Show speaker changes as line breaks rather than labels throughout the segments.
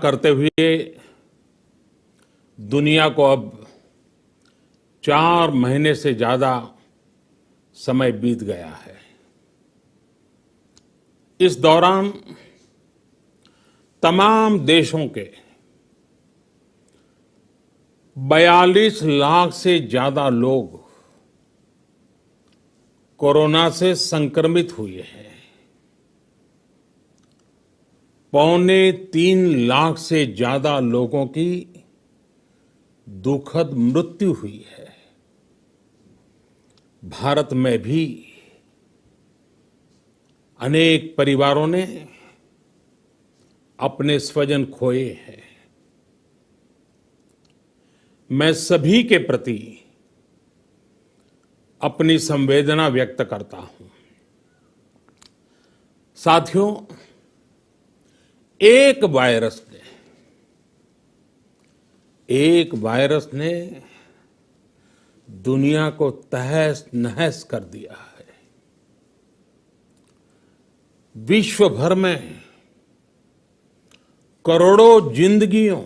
करते हुए दुनिया को अब 4 महीने से ज्यादा समय बीत गया है। इस दौरान तमाम देशों के 42 लाख से ज्यादा लोग कोरोना से संक्रमित हुए हैं। 2.25 लाख से ज्यादा लोगों की दुखद मृत्यु हुई है। भारत में भी अनेक परिवारों ने अपने स्वजन खोए हैं। मैं सभी के प्रति अपनी संवेदना व्यक्त करता हूं। साथियों, एक वायरस ने दुनिया को तहस नहस कर दिया है। विश्व भर में करोड़ों जिंदगियों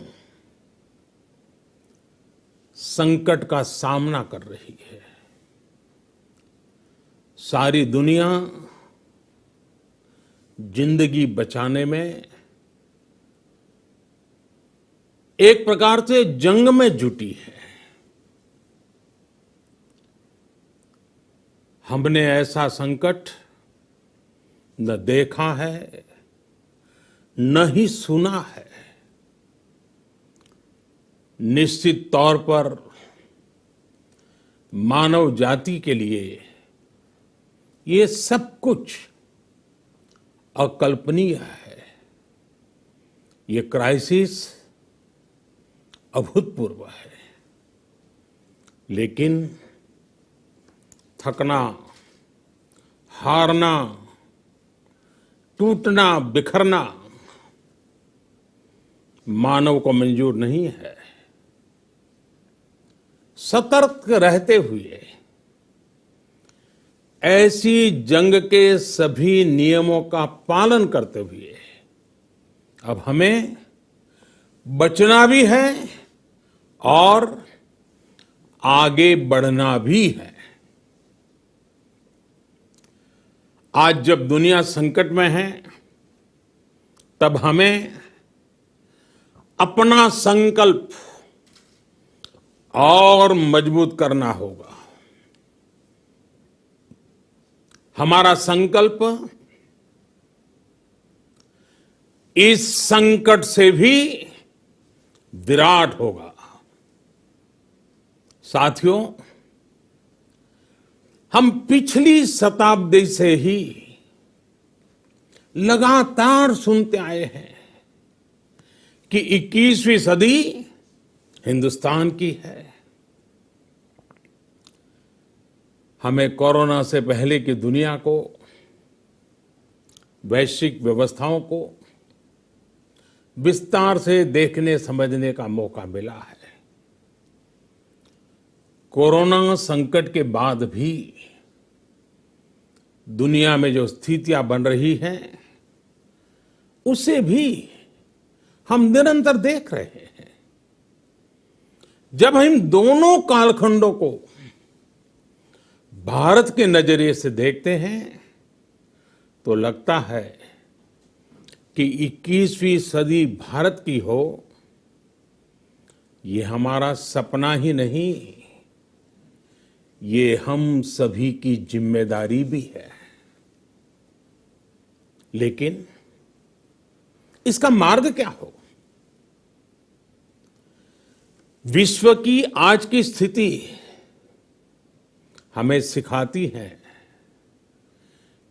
संकट का सामना कर रही है। सारी दुनिया जिंदगी बचाने में एक प्रकार से जंग में जुटी है। हमने ऐसा संकट न देखा है, न ही सुना है। निश्चित तौर पर मानव जाति के लिए ये सब कुछ अकल्पनीय है। ये क्राइसिस अभूतपूर्व है। लेकिन थकना, हारना, टूटना, बिखरना मानव को मंजूर नहीं है। सतर्क रहते हुए ऐसी जंग के सभी नियमों का पालन करते हुए अब हमें बचना भी है और आगे बढ़ना भी है। आज जब दुनिया संकट में है, तब हमें अपना संकल्प और मजबूत करना होगा। हमारा संकल्प इस संकट से भी विराट होगा। साथियों, हम पिछली शताब्दी से ही लगातार सुनते आए हैं कि 21वीं सदी हिंदुस्तान की है। हमें कोरोना से पहले की दुनिया को, वैश्विक व्यवस्थाओं को विस्तार से देखने समझने का मौका मिला है। कोरोना संकट के बाद भी दुनिया में जो स्थितियां बन रही हैं, उसे भी हम निरंतर देख रहे हैं। जब हम दोनों कालखंडों को भारत के नजरिए से देखते हैं, तो लगता है कि 21वीं सदी भारत की हो, ये हमारा सपना ही नहीं, ये हम सभी की जिम्मेदारी भी है। लेकिन इसका मार्ग क्या हो? विश्व की आज की स्थिति हमें सिखाती है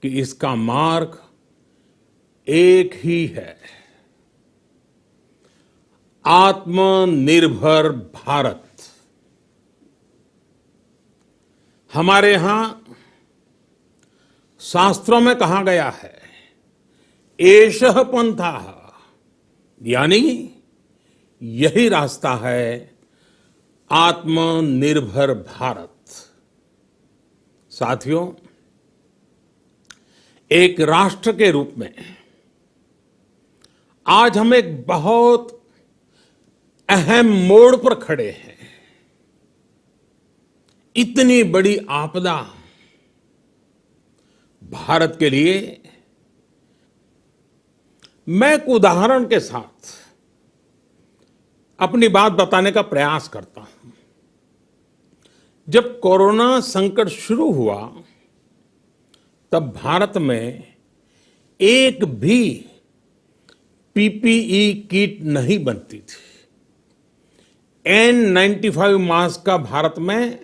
कि इसका मार्ग एक ही है, आत्मनिर्भर भारत। हमारे यहां शास्त्रों में कहा गया है, एषः पंथः, यानी यही रास्ता है आत्मनिर्भर भारत। साथियों, एक राष्ट्र के रूप में आज हम एक बहुत अहम मोड़ पर खड़े हैं। इतनी बड़ी आपदा भारत के लिए, मैं एक उदाहरण के साथ अपनी बात बताने का प्रयास करता हूं। जब कोरोना संकट शुरू हुआ, तब भारत में एक भी पीपीई किट नहीं बनती थी। N95 मास्क का भारत में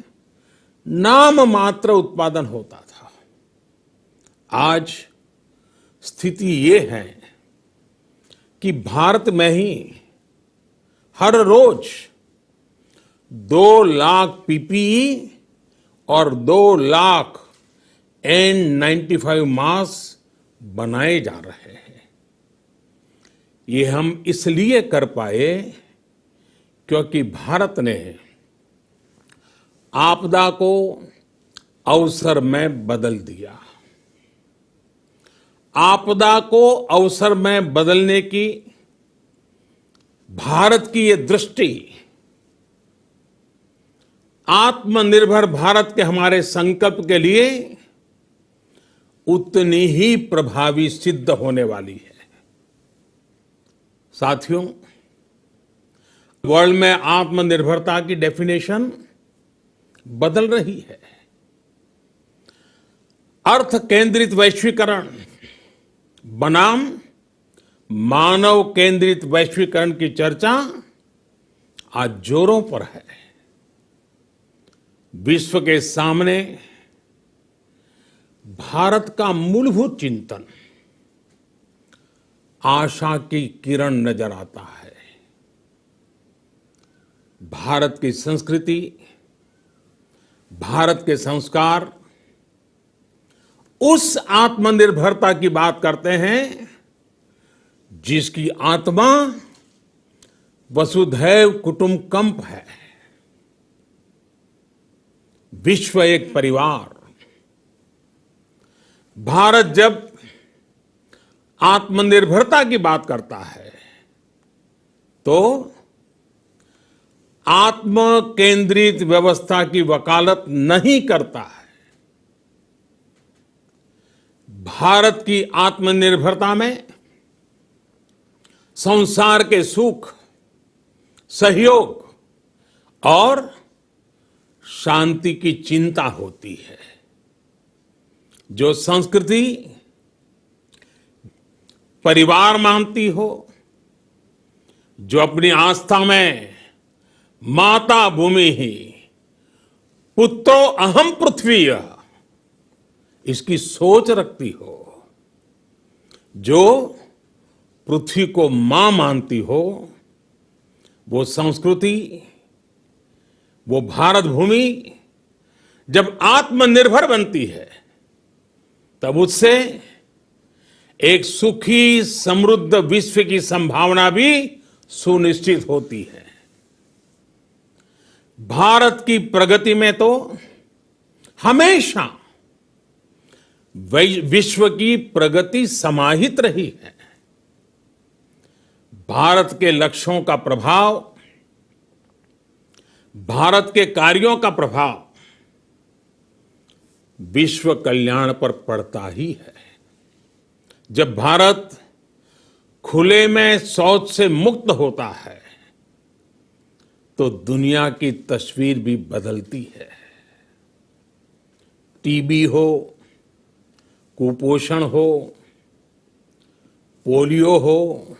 नाम मात्र उत्पादन होता था। आज स्थिति ये है कि भारत में ही हर रोज 2 लाख पीपीई और 2 लाख N95 मास्क बनाए जा रहे हैं। ये हम इसलिए कर पाए क्योंकि भारत ने आपदा को अवसर में बदल दिया। आपदा को अवसर में बदलने की भारत की ये दृष्टि आत्मनिर्भर भारत के हमारे संकल्प के लिए उतनी ही प्रभावी सिद्ध होने वाली है। साथियों, वर्ल्ड में आत्मनिर्भरता की डेफिनेशन बदल रही है। अर्थ केंद्रित वैश्वीकरण बनाम मानव केंद्रित वैश्वीकरण की चर्चा आज जोरों पर है। विश्व के सामने भारत का मूलभूत चिंतन आशा की किरण नजर आता है। भारत की संस्कृति, भारत के संस्कार उस आत्मनिर्भरता की बात करते हैं जिसकी आत्मा वसुधैव कुटुंबकम है। विश्व एक परिवार। भारत जब आत्मनिर्भरता की बात करता है तो आत्म केंद्रित व्यवस्था की वकालत नहीं करता है। भारत की आत्मनिर्भरता में संसार के सुख, सहयोग और शांति की चिंता होती है। जो संस्कृति परिवार मानती हो, जो अपनी आस्था में माता भूमि ही पुत्रो अहम पृथ्वी इसकी सोच रखती हो, जो पृथ्वी को मां मानती हो, वो संस्कृति, वो भारत भूमि जब आत्मनिर्भर बनती है तब उससे एक सुखी समृद्ध विश्व की संभावना भी सुनिश्चित होती है। भारत की प्रगति में तो हमेशा विश्व की प्रगति समाहित रही है। भारत के लक्ष्यों का प्रभाव, भारत के कार्यों का प्रभाव विश्व कल्याण पर पड़ता ही है। जब भारत खुले में शौच से मुक्त होता है तो दुनिया की तस्वीर भी बदलती है। टीबी हो, कुपोषण हो, पोलियो हो,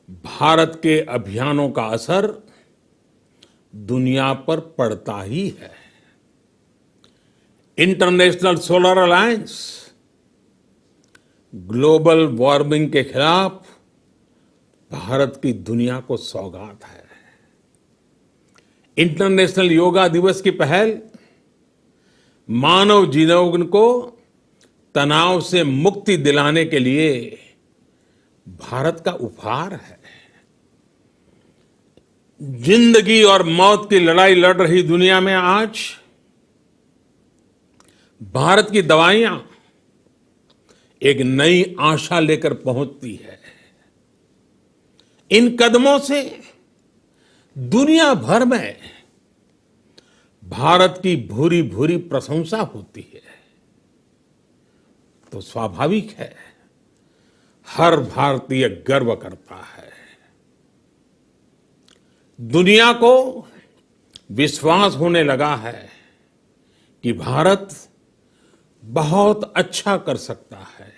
भारत के अभियानों का असर दुनिया पर पड़ता ही है। International solar alliance global warming के खिलाफ भारत की दुनिया को सौगात है। इंटरनेशनल योगा दिवस की पहल मानव जीवन को तनाव से मुक्ति दिलाने के लिए भारत का उपहार है। जिंदगी और मौत की लड़ाई लड़ रही दुनिया में आज भारत की दवाइयां एक नई आशा लेकर पहुंचती है। इन कदमों से दुनिया भर में भारत की भूरी भूरी प्रशंसा होती है। तो स्वाभाविक है, हर भारतीय गर्व करता है। दुनिया को विश्वास होने लगा है कि भारत बहुत अच्छा कर सकता है,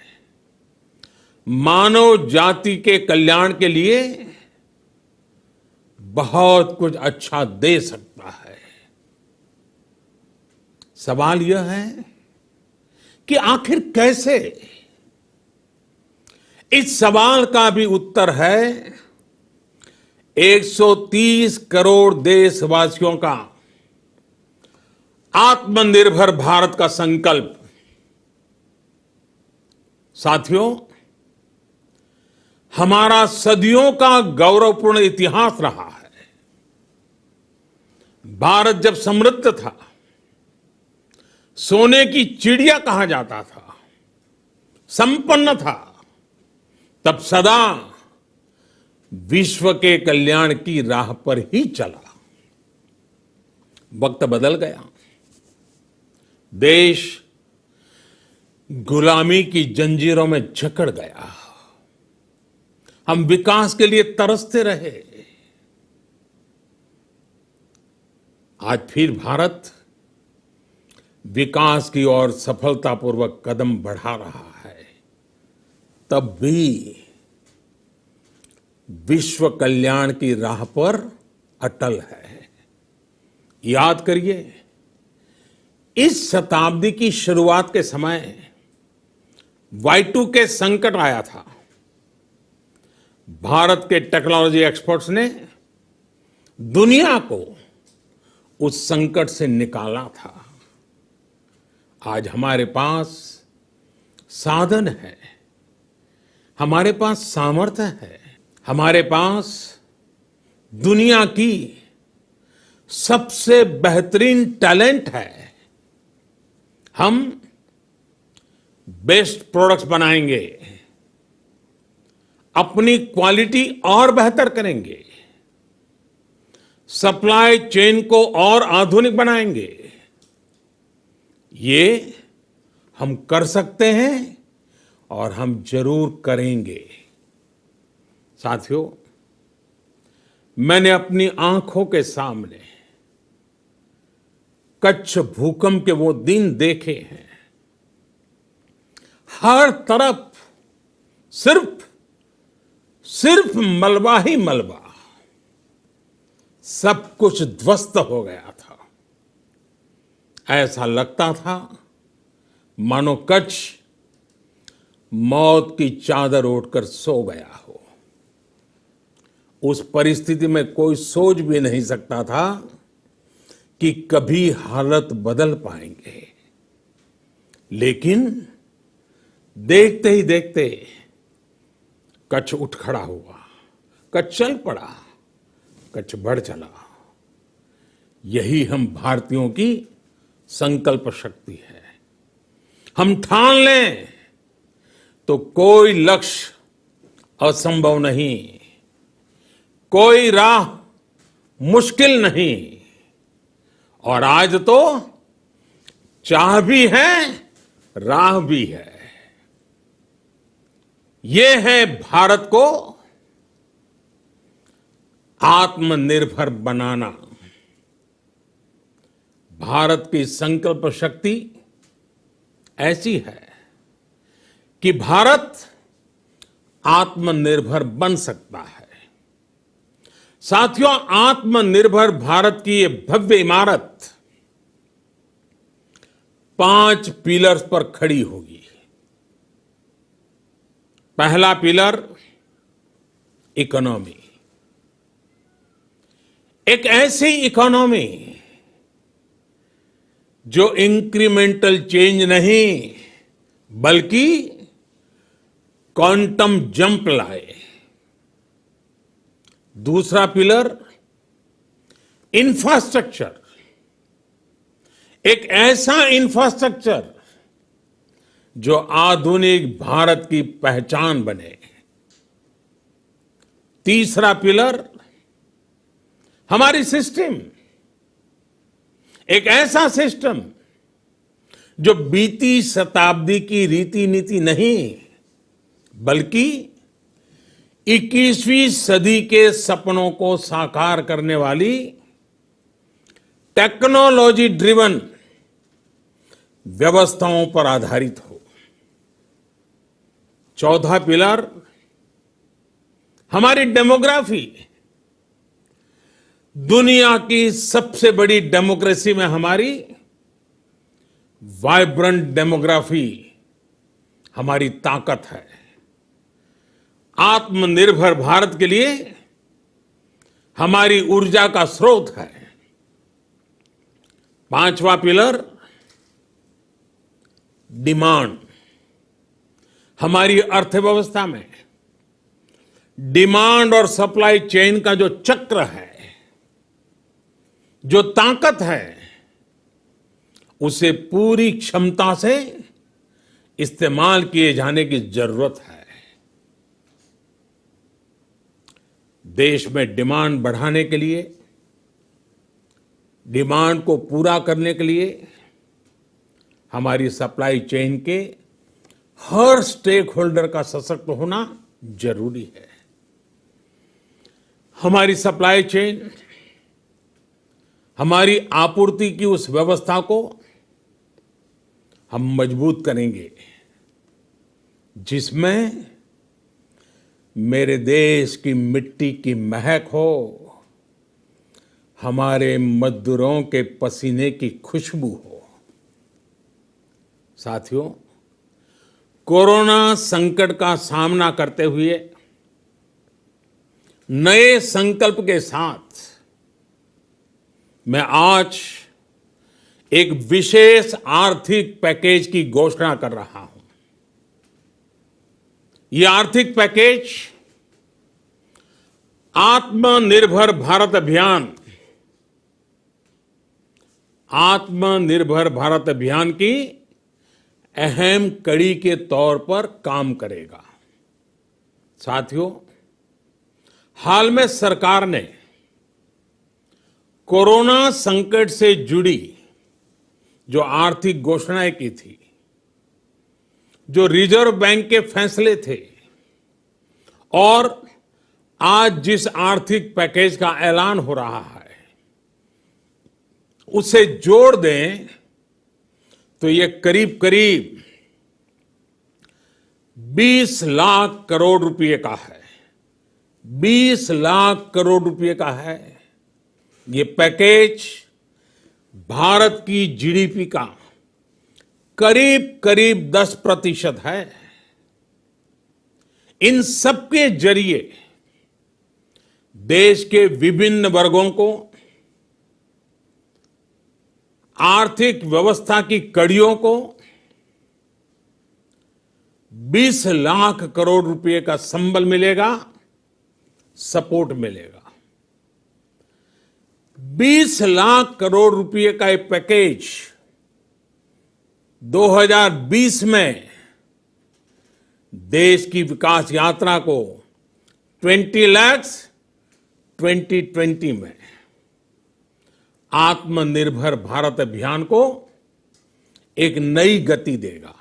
मानव जाति के कल्याण के लिए बहुत कुछ अच्छा दे सकता है। सवाल यह है कि आखिर कैसे? इस सवाल का भी उत्तर है 130 करोड़ देशवासियों का आत्मनिर्भर भारत का संकल्प। साथियों, हमारा सदियों का गौरवपूर्ण इतिहास रहा है। भारत जब समृद्ध था, सोने की चिड़िया कहा जाता था, संपन्न था, तब सदा विश्व के कल्याण की राह पर ही चला। वक्त बदल गया, देश गुलामी की जंजीरों में जकड़ गया। हम विकास के लिए तरसते रहे। आज फिर भारत विकास की ओर सफलतापूर्वक कदम बढ़ा रहा है, तब भी विश्व कल्याण की राह पर अटल है। याद करिए, इस शताब्दी की शुरुआत के समय Y2K संकट आया था। भारत के टेक्नोलॉजी एक्सपर्ट्स ने दुनिया को उस संकट से निकाला था। आज हमारे पास साधन है, हमारे पास सामर्थ्य है, हमारे पास दुनिया की सबसे बेहतरीन टैलेंट है। हम बेस्ट प्रोडक्ट्स बनाएंगे, अपनी क्वालिटी और बेहतर करेंगे, सप्लाई चेन को और आधुनिक बनाएंगे। ये हम कर सकते हैं और हम जरूर करेंगे। साथियों, मैंने अपनी आंखों के सामने कच्छ भूकंप के वो दिन देखे हैं। हर तरफ सिर्फ मलबा ही मलबा, सब कुछ ध्वस्त हो गया था। ऐसा लगता था मानो कच्छ मौत की चादर ओढ़कर सो गया हो। उस परिस्थिति में कोई सोच भी नहीं सकता था कि कभी हालत बदल पाएंगे। लेकिन देखते ही देखते कच्छ उठ खड़ा हुआ, कच्छ चल पड़ा, कच्छ बढ़ चला। यही हम भारतीयों की संकल्प शक्ति है। हम ठान लें तो कोई लक्ष्य असंभव नहीं, कोई राह मुश्किल नहीं। और आज तो चाह भी है, राह भी है। ये है भारत को आत्मनिर्भर बनाना। भारत की संकल्प शक्ति ऐसी है कि भारत आत्मनिर्भर बन सकता है। साथियों, आत्मनिर्भर भारत की ये भव्य इमारत 5 पिलर्स पर खड़ी होगी। पहला पिलर इकोनॉमी। एक ऐसी इकोनॉमी जो इंक्रीमेंटल चेंज नहीं बल्कि क्वांटम जंप लाए। दूसरा पिलर इंफ्रास्ट्रक्चर। एक ऐसा इंफ्रास्ट्रक्चर जो आधुनिक भारत की पहचान बने। तीसरा पिलर हमारी सिस्टम, एक ऐसा सिस्टम जो बीती शताब्दी की रीति नीति नहीं बल्कि 21वीं सदी के सपनों को साकार करने वाली टेक्नोलॉजी ड्रिवन व्यवस्थाओं पर आधारित हो। चौथा पिलर हमारी डेमोग्राफी, दुनिया की सबसे बड़ी डेमोक्रेसी में हमारी वाइब्रेंट डेमोग्राफी हमारी ताकत है। आत्मनिर्भर भारत के लिए हमारी ऊर्जा का स्रोत है। पांचवा पिलर डिमांड, हमारी अर्थव्यवस्था में डिमांड और सप्लाई चेन का जो चक्र है, जो ताकत है, उसे पूरी क्षमता से इस्तेमाल किए जाने की जरूरत है। देश में डिमांड बढ़ाने के लिए, डिमांड को पूरा करने के लिए हमारी सप्लाई चेन के हर स्टेक होल्डर का सशक्त होना जरूरी है। हमारी सप्लाई चेन, हमारी आपूर्ति की उस व्यवस्था को हम मजबूत करेंगे जिसमें मेरे देश की मिट्टी की महक हो, हमारे मजदूरों के पसीने की खुशबू हो। साथियों, कोरोना संकट का सामना करते हुए नए संकल्प के साथ मैं आज एक विशेष आर्थिक पैकेज की घोषणा कर रहा हूं। यह आर्थिक पैकेज आत्मनिर्भर भारत अभियान, आत्मनिर्भर भारत अभियान की अहम कड़ी के तौर पर काम करेगा। साथियों, हाल में सरकार ने कोरोना संकट से जुड़ी जो आर्थिक घोषणाएं की थी, जो रिजर्व बैंक के फैसले थे और आज जिस आर्थिक पैकेज का ऐलान हो रहा है, उसे जोड़ दें तो ये करीब करीब 20 लाख करोड़ रुपए का है। 20 लाख करोड़ रुपए का है। ये पैकेज भारत की जीडीपी का करीब करीब 10% है। इन सबके जरिए देश के विभिन्न वर्गों को आर्थिक व्यवस्था की कड़ियों को 20 लाख करोड़ रुपए का संबल मिलेगा, सपोर्ट मिलेगा। 20 लाख करोड़ रुपए का ये पैकेज 2020 में देश की विकास यात्रा को 20 लाख 2020 में आत्मनिर्भर भारत अभियान को एक नई गति देगा।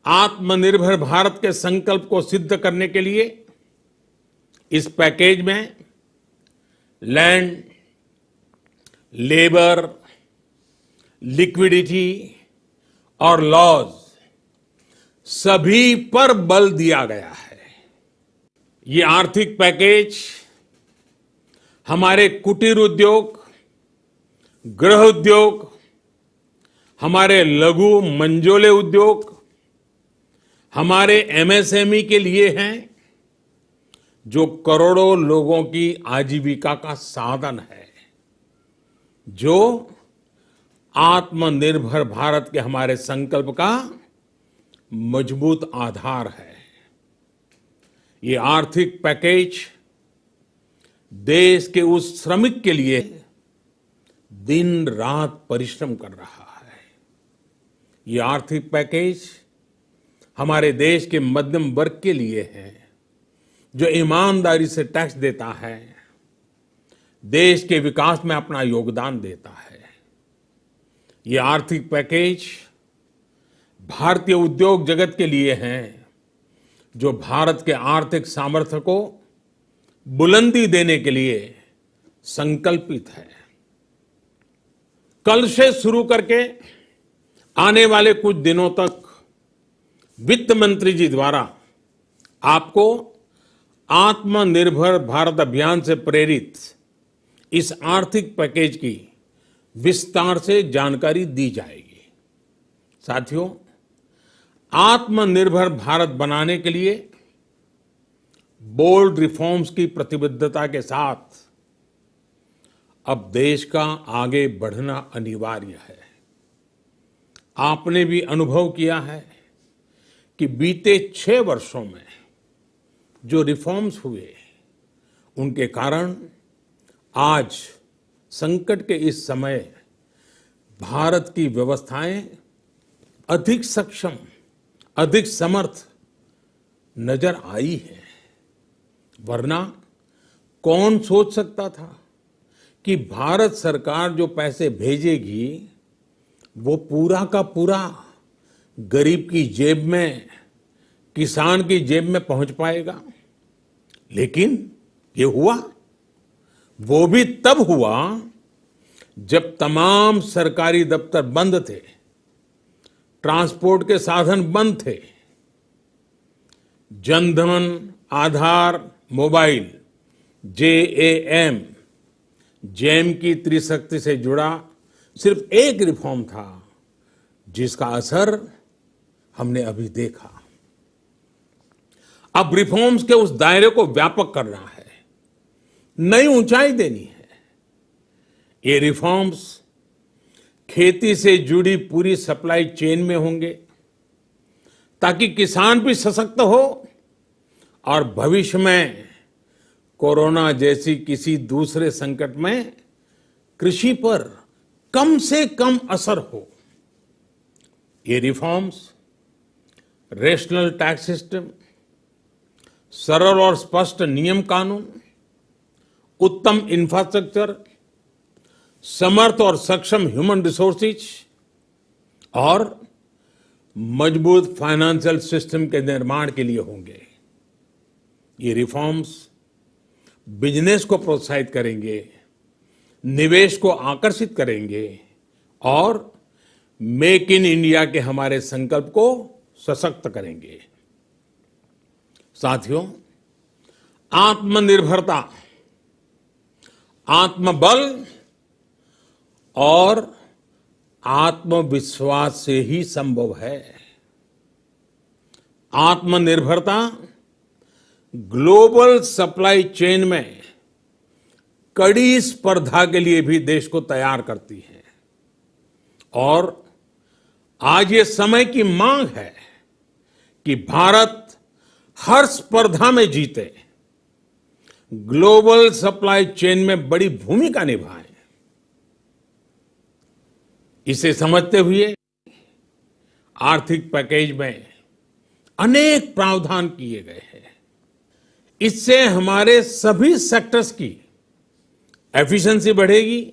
आत्मनिर्भर भारत के संकल्प को सिद्ध करने के लिए इस पैकेज में लैंड, लेबर, लिक्विडिटी और लॉज सभी पर बल दिया गया है। ये आर्थिक पैकेज हमारे कुटीर उद्योग, गृह उद्योग, हमारे लघु मंझोले उद्योग, हमारे एमएसएमई के लिए हैं, जो करोड़ों लोगों की आजीविका का साधन है, जो आत्मनिर्भर भारत के हमारे संकल्प का मजबूत आधार है। ये आर्थिक पैकेज देश के उस श्रमिक के लिए दिन रात परिश्रम कर रहा है। ये आर्थिक पैकेज हमारे देश के मध्यम वर्ग के लिए है, जो ईमानदारी से टैक्स देता है, देश के विकास में अपना योगदान देता है। ये आर्थिक पैकेज भारतीय उद्योग जगत के लिए हैं, जो भारत के आर्थिक सामर्थ्य को बुलंदी देने के लिए संकल्पित है। कल से शुरू करके आने वाले कुछ दिनों तक वित्त मंत्री जी द्वारा आपको आत्मनिर्भर भारत अभियान से प्रेरित इस आर्थिक पैकेज की विस्तार से जानकारी दी जाएगी। साथियों, आत्मनिर्भर भारत बनाने के लिए बोल्ड रिफॉर्म्स की प्रतिबद्धता के साथ अब देश का आगे बढ़ना अनिवार्य है। आपने भी अनुभव किया है कि बीते 6 वर्षों में जो रिफॉर्म्स हुए, उनके कारण आज संकट के इस समय भारत की व्यवस्थाएं अधिक सक्षम, अधिक समर्थ नजर आई है। वरना कौन सोच सकता था कि भारत सरकार जो पैसे भेजेगी वो पूरा का पूरा गरीब की जेब में, किसान की जेब में पहुंच पाएगा। लेकिन ये हुआ। वो भी तब हुआ जब तमाम सरकारी दफ्तर बंद थे, ट्रांसपोर्ट के साधन बंद थे। जनधन, आधार, मोबाइल, जेएएम, जेम की त्रिशक्ति से जुड़ा सिर्फ एक रिफॉर्म था जिसका असर हमने अभी देखा। अब रिफॉर्म्स के उस दायरे को व्यापक करना है, नई ऊंचाई देनी है। ये रिफॉर्म्स खेती से जुड़ी पूरी सप्लाई चेन में होंगे ताकि किसान भी सशक्त हो और भविष्य में कोरोना जैसी किसी दूसरे संकट में कृषि पर कम से कम असर हो। ये रिफॉर्म्स रेशनल टैक्स सिस्टम, सरल और स्पष्ट नियम कानून, उत्तम इंफ्रास्ट्रक्चर, समर्थ और सक्षम ह्यूमन रिसोर्सेज और मजबूत फाइनेंशियल सिस्टम के निर्माण के लिए होंगे। ये रिफॉर्म्स बिजनेस को प्रोत्साहित करेंगे, निवेश को आकर्षित करेंगे और मेक इन इंडिया के हमारे संकल्प को सशक्त करेंगे। साथियों, आत्मनिर्भरता, आत्मबल और आत्मविश्वास से ही संभव है। आत्मनिर्भरता ग्लोबल सप्लाई चेन में कड़ी स्पर्धा के लिए भी देश को तैयार करती है और आज ये समय की मांग है कि भारत हर स्पर्धा में जीते, ग्लोबल सप्लाई चेन में बड़ी भूमिका निभाए। इसे समझते हुए आर्थिक पैकेज में अनेक प्रावधान किए गए हैं। इससे हमारे सभी सेक्टर्स की एफिशिएंसी बढ़ेगी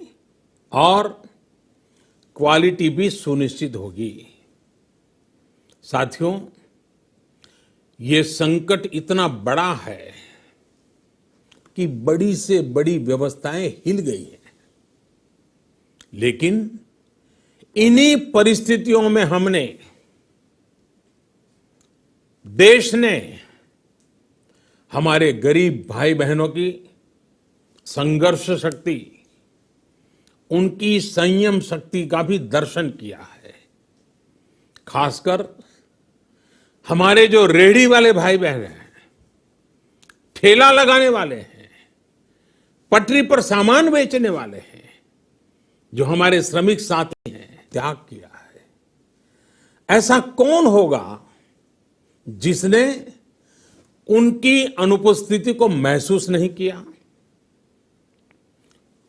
और क्वालिटी भी सुनिश्चित होगी। साथियों, ये संकट इतना बड़ा है कि बड़ी से बड़ी व्यवस्थाएं हिल गई हैं। लेकिन इन्हीं परिस्थितियों में देश ने हमारे गरीब भाई बहनों की संघर्ष शक्ति, उनकी संयम शक्ति का भी दर्शन किया है। खासकर हमारे जो रेहड़ी वाले भाई बहन हैं, ठेला लगाने वाले हैं, पटरी पर सामान बेचने वाले हैं, जो हमारे श्रमिक साथी हैं, त्याग किया है। ऐसा कौन होगा जिसने उनकी अनुपस्थिति को महसूस नहीं किया?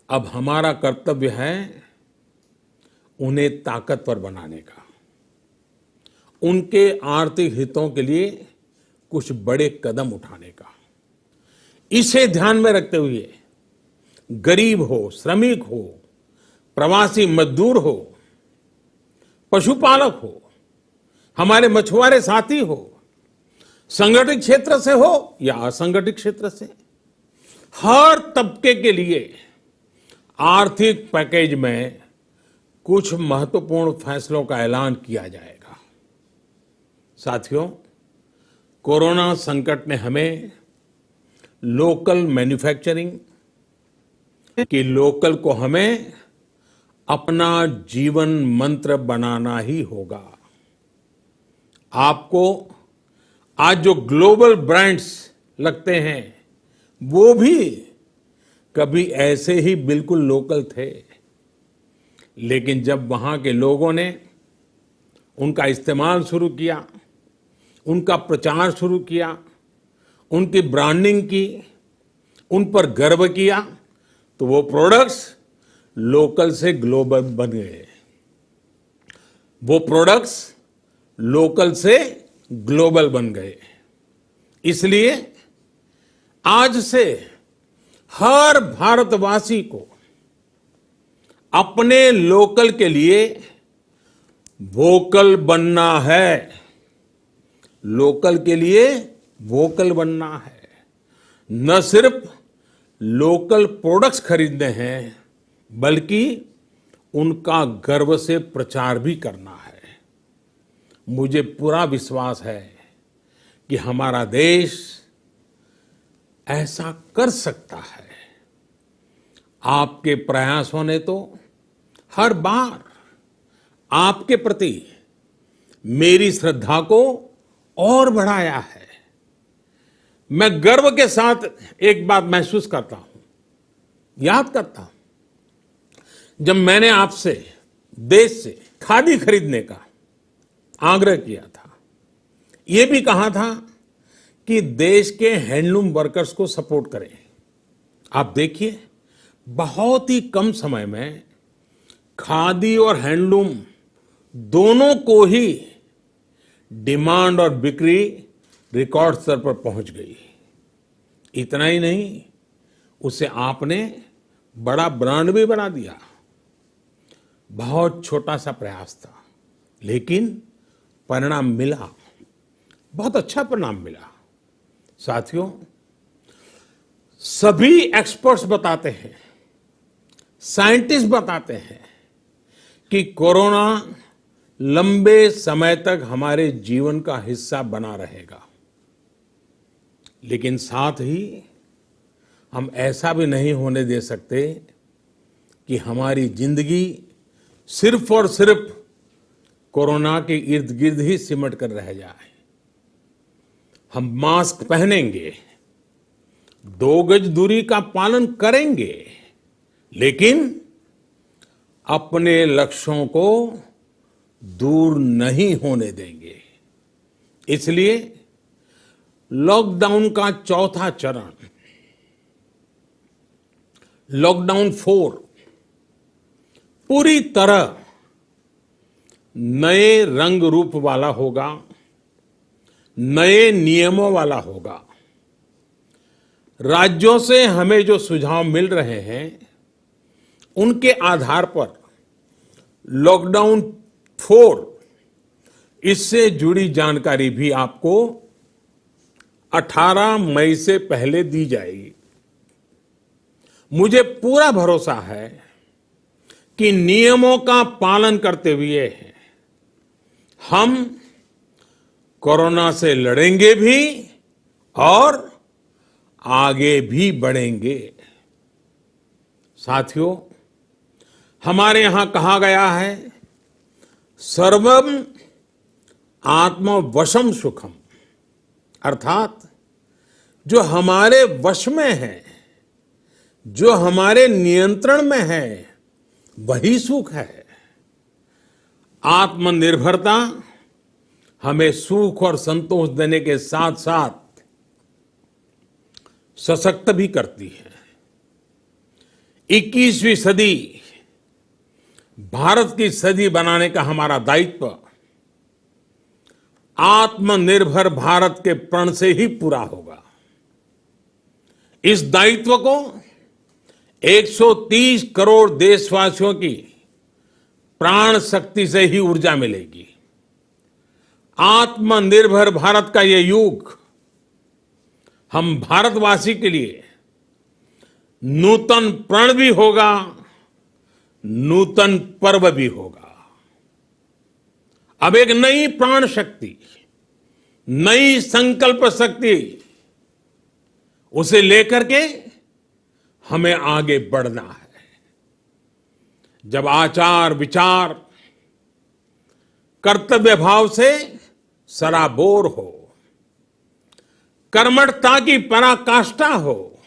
अब हमारा कर्तव्य है उन्हें ताकतवर बनाने का, उनके आर्थिक हितों के लिए कुछ बड़े कदम उठाने का। इसे ध्यान में रखते हुए गरीब हो, श्रमिक हो, प्रवासी मजदूर हो, पशुपालक हो, हमारे मछुआरे साथी हो, संगठित क्षेत्र से हो या असंगठित क्षेत्र से, हर तबके के लिए आर्थिक पैकेज में कुछ महत्वपूर्ण फैसलों का ऐलान किया जाएगा। साथियों, कोरोना संकट ने हमें लोकल मैन्युफैक्चरिंग कि लोकल को हमें अपना जीवन मंत्र बनाना ही होगा। आपको आज जो ग्लोबल ब्रांड्स लगते हैं वो भी कभी ऐसे ही बिल्कुल लोकल थे, लेकिन जब वहां के लोगों ने उनका इस्तेमाल शुरू किया, उनका प्रचार शुरू किया, उनकी ब्रांडिंग की, उन पर गर्व किया, तो वो प्रोडक्ट्स लोकल से ग्लोबल बन गए। वो प्रोडक्ट्स लोकल से ग्लोबल बन गए। इसलिए आज से हर भारतवासी को अपने लोकल के लिए वोकल बनना है। लोकल के लिए वोकल बनना है। न सिर्फ लोकल प्रोडक्ट्स खरीदने हैं, बल्कि उनका गर्व से प्रचार भी करना है। मुझे पूरा विश्वास है कि हमारा देश ऐसा कर सकता है। आपके प्रयासों ने तो हर बार आपके प्रति मेरी श्रद्धा को और बढ़ाया है। मैं गर्व के साथ एक बात महसूस करता हूं, याद करता हूं, जब मैंने आपसे देश से खादी खरीदने का आग्रह किया था, यह भी कहा था कि देश के हैंडलूम वर्कर्स को सपोर्ट करें। आप देखिए, बहुत ही कम समय में खादी और हैंडलूम दोनों को ही डिमांड और बिक्री रिकॉर्ड स्तर पर पहुंच गई। इतना ही नहीं, उसे आपने बड़ा ब्रांड भी बना दिया। बहुत छोटा सा प्रयास था, लेकिन परिणाम मिला, बहुत अच्छा परिणाम मिला। साथियों, सभी एक्सपर्ट्स बताते हैं, साइंटिस्ट बताते हैं कि कोरोना लंबे समय तक हमारे जीवन का हिस्सा बना रहेगा। लेकिन साथ ही हम ऐसा भी नहीं होने दे सकते कि हमारी जिंदगी सिर्फ और सिर्फ कोरोना के इर्द गिर्द ही सिमट कर रह जाए। हम मास्क पहनेंगे, 2 गज दूरी का पालन करेंगे, लेकिन अपने लक्ष्यों को दूर नहीं होने देंगे। इसलिए लॉकडाउन का चौथा चरण, लॉकडाउन 4, पूरी तरह नए रंग रूप वाला होगा, नए नियमों वाला होगा। राज्यों से हमें जो सुझाव मिल रहे हैं, उनके आधार पर लॉकडाउन 4, इससे जुड़ी जानकारी भी आपको 18 मई से पहले दी जाएगी। मुझे पूरा भरोसा है कि नियमों का पालन करते हुए हम कोरोना से लड़ेंगे भी और आगे भी बढ़ेंगे। साथियों, हमारे यहां कहा गया है, सर्वम आत्मवशम सुखम, अर्थात जो हमारे वश में है, जो हमारे नियंत्रण में है, वही सुख है। आत्मनिर्भरता हमें सुख और संतोष देने के साथ साथ सशक्त भी करती है। 21वीं सदी भारत की सदी बनाने का हमारा दायित्व आत्मनिर्भर भारत के प्रण से ही पूरा होगा। इस दायित्व को 130 करोड़ देशवासियों की प्राण शक्ति से ही ऊर्जा मिलेगी। आत्मनिर्भर भारत का ये युग हम भारतवासी के लिए नूतन प्रण भी होगा, नूतन पर्व भी होगा। अब एक नई प्राण शक्ति, नई संकल्प शक्ति, उसे लेकर के हमें आगे बढ़ना है। जब आचार विचार कर्तव्य भाव से सराबोर हो, कर्मठता की पराकाष्ठा हो,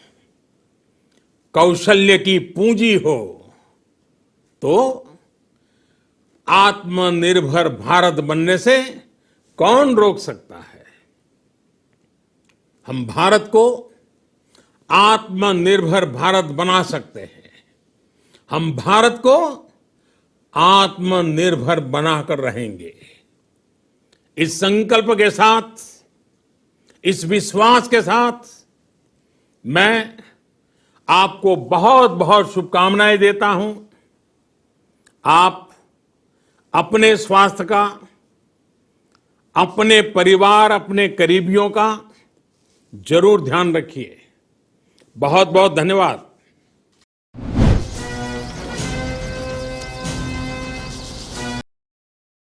कौशल्य की पूंजी हो, तो आत्मनिर्भर भारत बनने से कौन रोक सकता है। हम भारत को आत्मनिर्भर भारत बना सकते हैं। हम भारत को आत्मनिर्भर बनाकर रहेंगे। इस संकल्प के साथ, इस विश्वास के साथ मैं आपको बहुत बहुत शुभकामनाएं देता हूं। आप अपने स्वास्थ्य का, अपने परिवार, अपने करीबियों का जरूर ध्यान रखिए। बहुत बहुत धन्यवाद।